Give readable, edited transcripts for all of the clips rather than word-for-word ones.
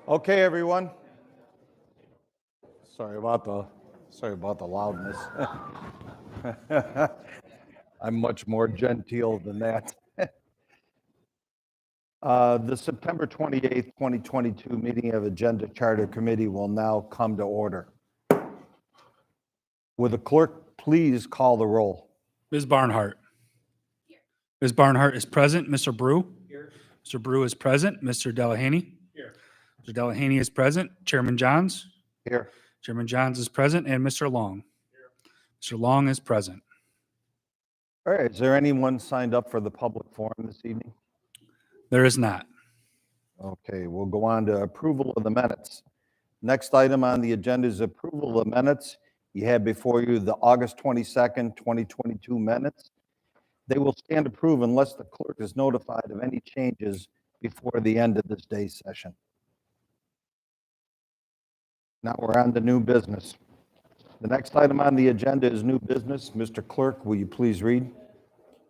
Okay, everyone. Sorry about the loudness. I'm much more genteel than that. The September 28th, 2022 meeting of Agenda Charter Committee will now come to order. Will the clerk please call the roll? Ms. Barnhart. Here. Ms. Barnhart is present. Mr. Brew. Here. Mr. Brew is present. Mr. Delahaney. Here. Mr. Delahaney is present. Chairman Johns. Here. Chairman Johns is present, and Mr. Long. Here. Mr. Long is present. All right, is there anyone signed up for the public forum this evening? There is not. Okay, we'll go on to approval of the minutes. Next item on the agenda is approval of the minutes. You have before you the August 22nd, 2022 minutes. They will stand approved unless the clerk is notified of any changes before the end of this day's session. Now we're on to new business. The next item on the agenda is new business. Mr. Clerk, will you please read?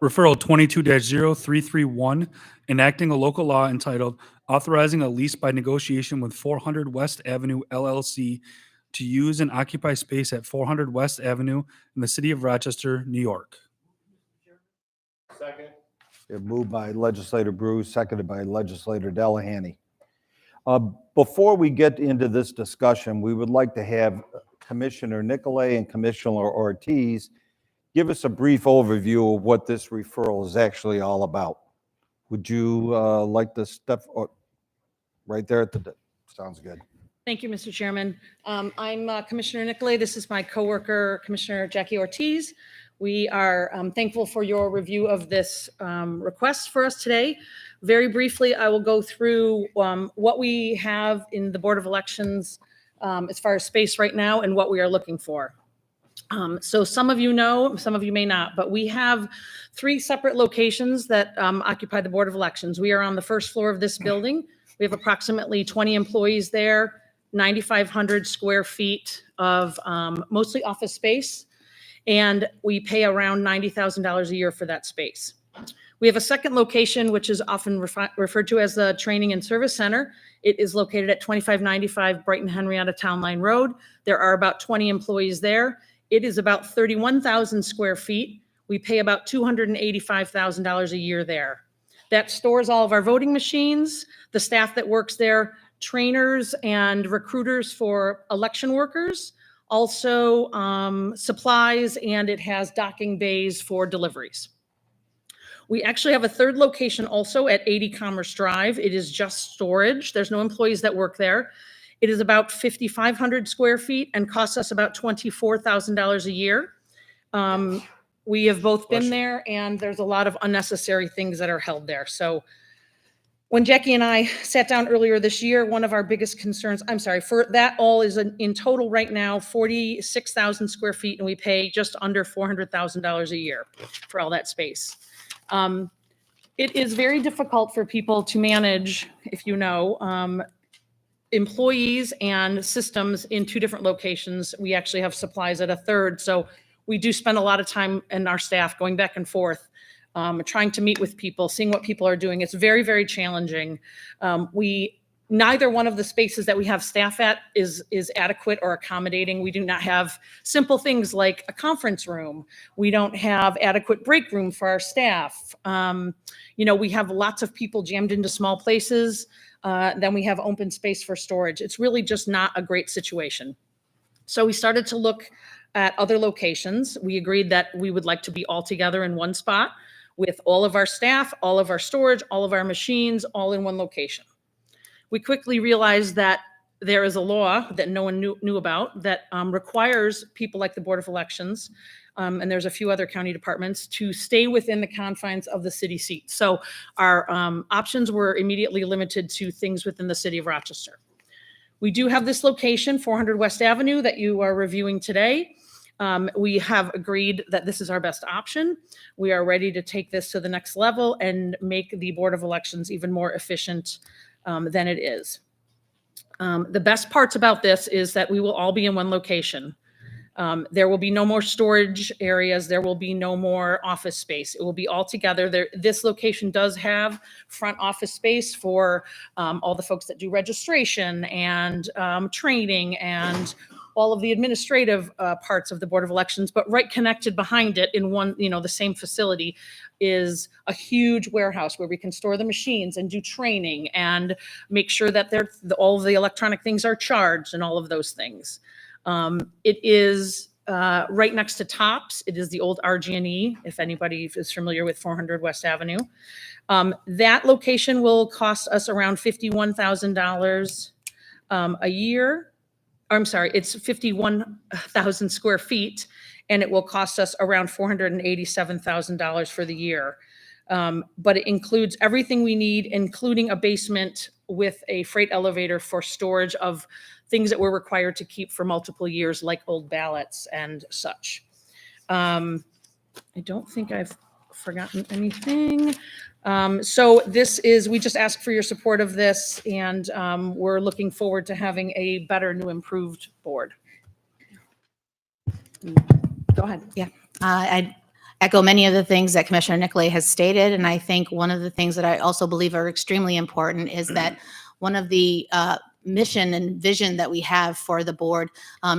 Referral 22-0331, enacting a local law entitled Authorizing a Lease by Negotiation with 400 West Avenue LLC to use and occupy space at 400 West Avenue in the city of Rochester, New York. Second. Moved by Legislator Brew, seconded by Legislator Delahaney. Before we get into this discussion, we would like to have Commissioner Nicolay and Commissioner Ortiz give us a brief overview of what this referral is actually all about. Would you like to step right there at the, sounds good. Thank you, Mr. Chairman. I'm Commissioner Nicolay. This is my coworker, Commissioner Jackie Ortiz. We are thankful for your review of this request for us today. Very briefly, I will go through what we have in the Board of Elections as far as space right now and what we are looking for. So some of you know, some of you may not, but we have 3 separate locations that occupy the Board of Elections. We are on the first floor of this building. We have approximately 20 employees there, 9,500 square feet of mostly office space, and we pay around $90,000 a year for that space. We have a second location, which is often referred to as the Training and Service Center. It is located at 2595 Brighton Henrietta Town Line Road. There are about 20 employees there. It is about 31,000 square feet. We pay about $285,000 a year there. That stores all of our voting machines, the staff that works there, trainers and recruiters for election workers, also supplies, and it has docking bays for deliveries. We actually have a third location also at 80 Commerce Drive. It is just storage. There's no employees that work there. It is about 5,500 square feet and costs us about $24,000 a year. We have both been there, and there's a lot of unnecessary things that are held there. So when Jackie and I sat down earlier this year, one of our biggest concerns, I'm sorry, for that all is in total right now, 46,000 square feet, and we pay just under $400,000 a year for all that space. It is very difficult for people to manage, if you know, employees and systems in 2 different locations. We actually have supplies at a third. So we do spend a lot of time and our staff going back and forth, trying to meet with people, seeing what people are doing. It's very, very challenging. Neither one of the spaces that we have staff at is adequate or accommodating. We do not have simple things like a conference room. We don't have adequate break room for our staff. We have lots of people jammed into small places. Then we have open space for storage. It's really just not a great situation. So we started to look at other locations. We agreed that we would like to be all together in one spot with all of our staff, all of our storage, all of our machines, all in one location. We quickly realized that there is a law that no one knew about that requires people like the Board of Elections, and there's a few other county departments, to stay within the confines of the city seat. So our options were immediately limited to things within the city of Rochester. We do have this location, 400 West Avenue, that you are reviewing today. We have agreed that this is our best option. We are ready to take this to the next level and make the Board of Elections even more efficient than it is. The best parts about this is that we will all be in one location. There will be no more storage areas. There will be no more office space. It will be all together. This location does have front office space for all the folks that do registration and training and all of the administrative parts of the Board of Elections, but right connected behind it in one, the same facility is a huge warehouse where we can store the machines and do training and make sure that all of the electronic things are charged and all of those things. It is right next to Tops. It is the old RG&E, if anybody is familiar with 400 West Avenue. That location will cost us around $51,000 a year. I'm sorry, it's 51,000 square feet, and it will cost us around $487,000 for the year. But it includes everything we need, including a basement with a freight elevator for storage of things that we're required to keep for multiple years, like old ballots and such. I don't think I've forgotten anything. So we just ask for your support of this, and we're looking forward to having a better, new, improved board. Go ahead. Yeah, I'd echo many of the things that Commissioner Nicolay has stated, and I think one of the things that I also believe are extremely important is that one of the mission and vision that we have for the board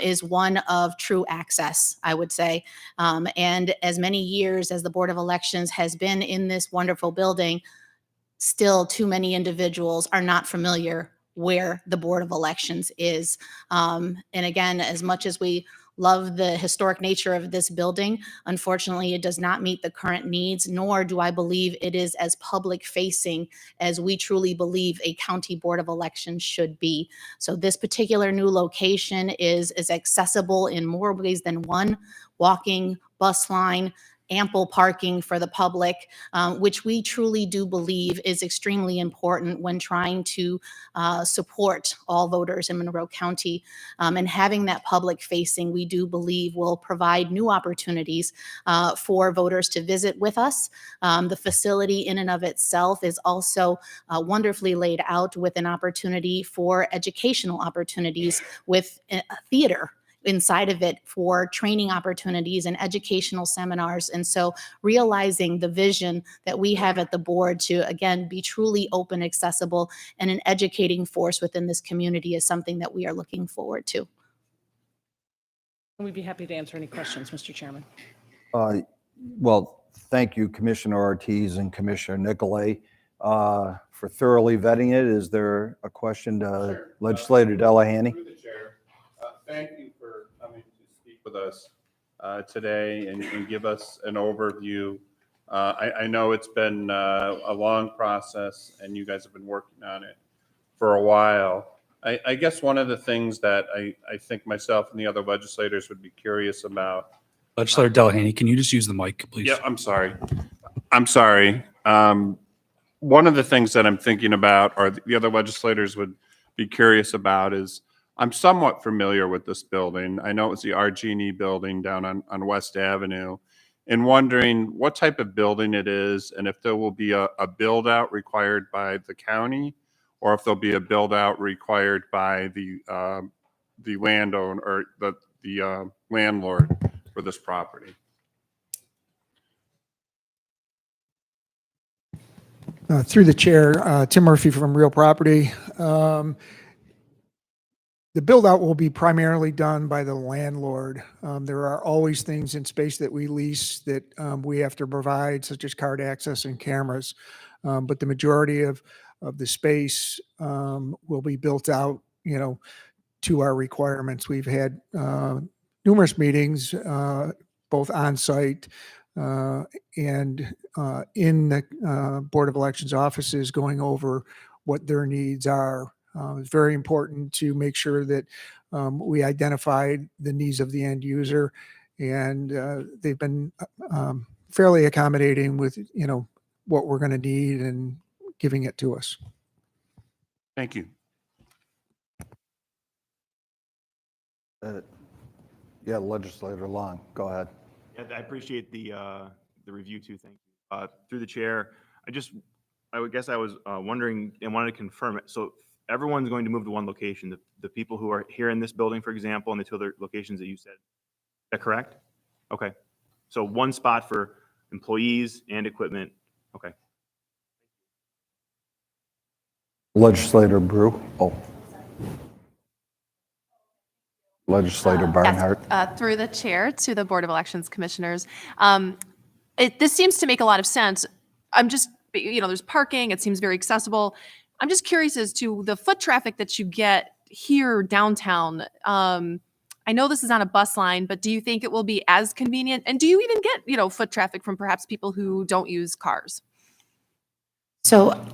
is one of true access, I would say. And as many years as the Board of Elections has been in this wonderful building, still too many individuals are not familiar where the Board of Elections is. And again, as much as we love the historic nature of this building, unfortunately, it does not meet the current needs, nor do I believe it is as public facing as we truly believe a county board of elections should be. So this particular new location is accessible in more ways than one: walking, bus line, ample parking for the public, which we truly do believe is extremely important when trying to support all voters in Monroe County. And having that public facing, we do believe will provide new opportunities for voters to visit with us. The facility in and of itself is also wonderfully laid out with an opportunity for educational opportunities with a theater inside of it for training opportunities and educational seminars. And so realizing the vision that we have at the board to, again, be truly open, accessible, and an educating force within this community is something that we are looking forward to. We'd be happy to answer any questions, Mr. Chairman. Well, thank you, Commissioner Ortiz and Commissioner Nicolay, for thoroughly vetting it. Is there a question to Sure. Legislator Delahanty? Through the chair, thank you for coming to speak with us today and give us an overview. I know it's been a long process and you guys have been working on it for a while. I guess one of the things that I think myself and the other legislators would be curious about. Legislator Delahanty, can you just use the mic, please? Yeah, I'm sorry. One of the things that I'm thinking about, or the other legislators would be curious about, is I'm somewhat familiar with this building. I know it's the RG&E building down on West Avenue, and wondering what type of building it is and if there will be a build out required by the county, or if there'll be a build out required by the landowner or the landlord for this property. Through the chair, Tim Murphy from Real Property. The build out will be primarily done by the landlord. There are always things in space that we lease that we have to provide, such as card access and cameras. But the majority of the space will be built out, to our requirements. We've had numerous meetings, both on site and in the Board of Elections offices, going over what their needs are. It's very important to make sure that we identified the needs of the end user, and they've been fairly accommodating with, what we're going to need and giving it to us. Thank you. Yeah, Legislator Long, go ahead. Yeah, I appreciate the review too. Thank you. Through the chair, I would guess I was wondering and wanted to confirm it. So everyone's going to move to one location. The people who are here in this building, for example, and the two other locations that you said, that correct? Okay. So one spot for employees and equipment. Okay. Legislator Brew. Oh. Legislator Barnhart. Through the chair to the Board of Elections Commissioners. This seems to make a lot of sense. I'm just, there's parking, it seems very accessible. I'm just curious as to the foot traffic that you get here downtown. I know this is on a bus line, but do you think it will be as convenient? And do you even get, foot traffic from perhaps people who don't use cars? So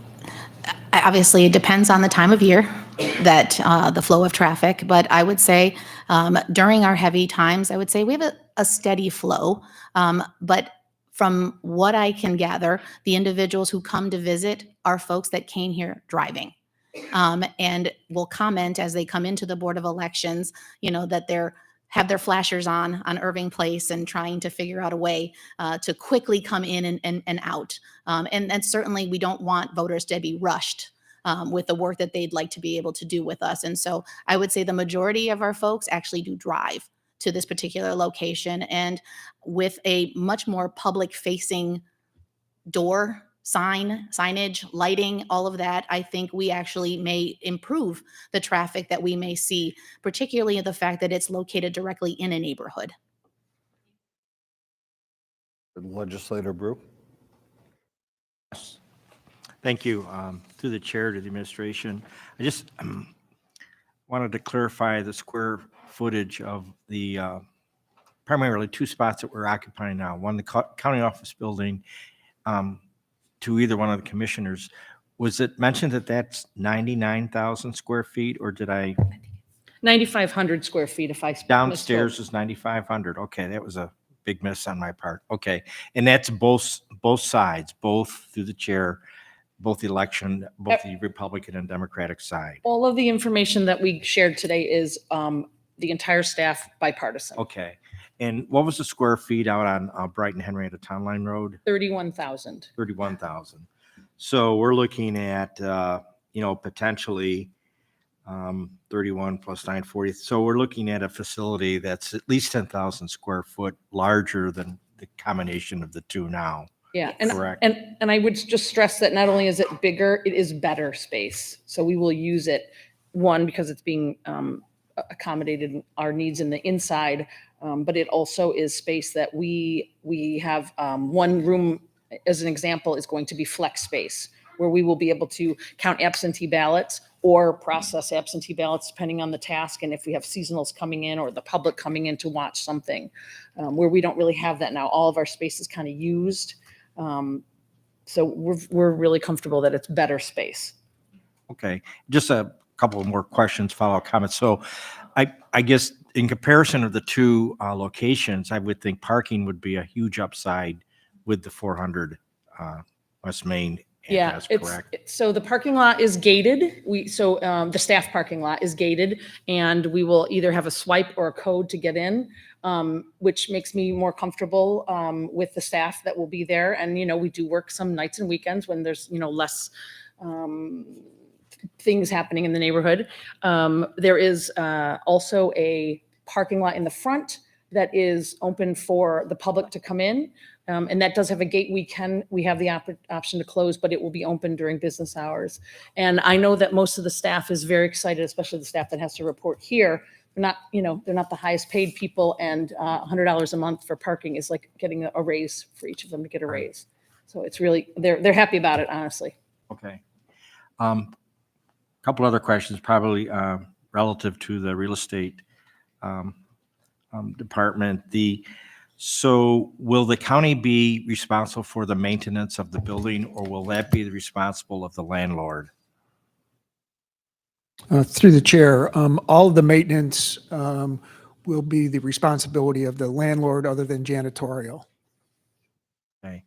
obviously, it depends on the time of year that the flow of traffic, but I would say during our heavy times, I would say we have a steady flow. But from what I can gather, the individuals who come to visit are folks that came here driving. And will comment as they come into the Board of Elections, that they're have their flashers on Irving Place and trying to figure out a way to quickly come in and out. And certainly we don't want voters to be rushed with the work that they'd like to be able to do with us. And so I would say the majority of our folks actually do drive to this particular location. And with a much more public facing door signage, lighting, all of that, I think we actually may improve the traffic that we may see, particularly the fact that it's located directly in a neighborhood. Legislator Brew. Thank you. Through the chair to the administration, I just wanted to clarify the square footage of the primarily two spots that we're occupying now. One, the county office building, to either one of the commissioners. Was it mentioned that that's 99,000 square feet, or did I? 9,500 square feet if I misspoke. Downstairs is 9,500. Okay, that was a big miss on my part. Okay, and that's both sides, both through the chair, both the election, both the Republican and Democratic side. All of the information that we shared today is the entire staff bipartisan. Okay, and what was the square feet out on Brighton Henrietta Town Line Road? 31,000. 31,000. So we're looking at, potentially 31 plus 940. So we're looking at a facility that's at least 10,000 square foot larger than the combination of the two now. Yeah, Correct. and I would just stress that not only is it bigger, it is better space. So we will use it, one, because it's being accommodated our needs in the inside, but it also is space that we have. One room, as an example, is going to be flex space, where we will be able to count absentee ballots or process absentee ballots depending on the task, and if we have seasonals coming in or the public coming in to watch something, where we don't really have that now. All of our space is kind of used. So we're really comfortable that it's better space. Okay, just a couple of more questions, follow-up comments. So I guess in comparison of the two locations, I would think parking would be a huge upside with the 400 West Main Yeah, address, correct? so the parking lot is gated. The staff parking lot is gated, and we will either have a swipe or a code to get in, which makes me more comfortable with the staff that will be there. And, we do work some nights and weekends when there's, less things happening in the neighborhood. There is also a parking lot in the front that is open for the public to come in. And that does have a gate. We have the option to close, but it will be open during business hours. And I know that most of the staff is very excited, especially the staff that has to report here. They're not the highest paid people, and $100 a month for parking is like getting a raise for each of them to get a raise. So it's really, they're happy about it, honestly. Okay. Couple other questions, probably relative to the real estate department. So will the county be responsible for the maintenance of the building, or will that be the responsible of the landlord? Through the chair, all of the maintenance will be the responsibility of the landlord other than janitorial. Okay.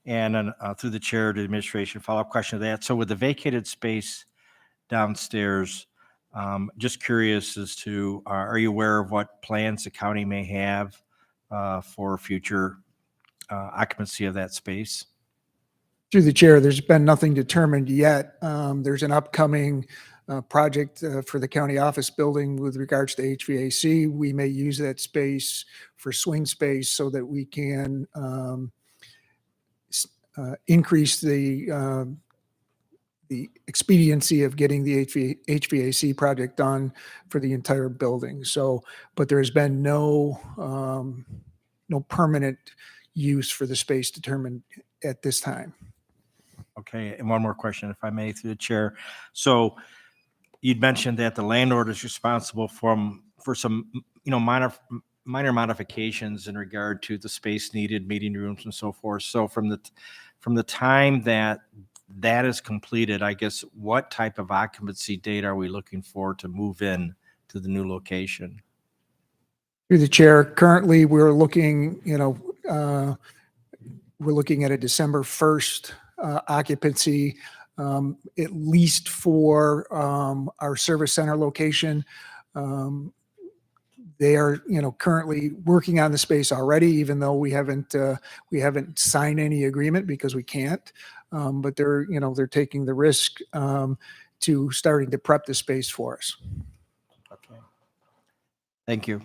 And then through the chair to the administration, follow-up question to that. So with the vacated space downstairs, just curious as to, are you aware of what plans the county may have for future occupancy of that space? Through the chair, there's been nothing determined yet. There's an upcoming project for the county office building with regards to HVAC, we may use that space for swing space so that we can increase the expediency of getting the HVAC project done for the entire building. So, but there has been no permanent use for the space determined at this time. Okay, and one more question, if I may, through the chair. So you'd mentioned that the landlord is responsible for some, minor modifications in regard to the space needed, meeting rooms and so forth. So from the time that is completed, I guess, what type of occupancy date are we looking for to move in to the new location? Through the chair, currently, we're looking at a December 1st occupancy, at least for our service center location. They are, currently working on the space already, even though we haven't signed any agreement because we can't. But they're taking the risk to starting to prep the space for us. Okay. Thank you.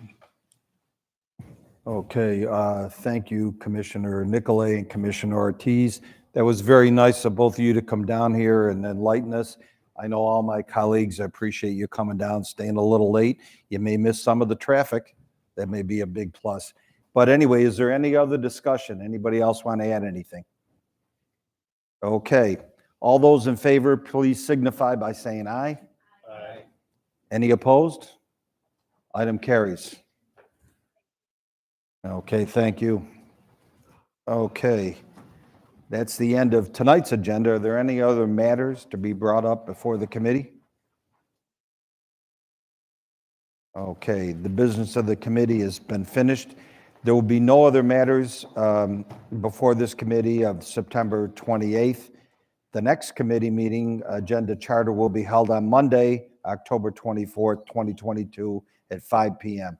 Okay, thank you, Commissioner Nicolay and Commissioner Ortiz. That was very nice of both of you to come down here and enlighten us. I know all my colleagues, I appreciate you coming down, staying a little late. You may miss some of the traffic. That may be a big plus. But anyway, is there any other discussion? Anybody else want to add anything? Okay, all those in favor, please signify by saying aye. Aye. Any opposed? Item carries. Okay, thank you. Okay, that's the end of tonight's agenda. Are there any other matters to be brought up before the committee? Okay, the business of the committee has been finished. There will be no other matters before this committee of September 28th. The next committee meeting, agenda charter, will be held on Monday, October 24th, 2022 at 5 p.m.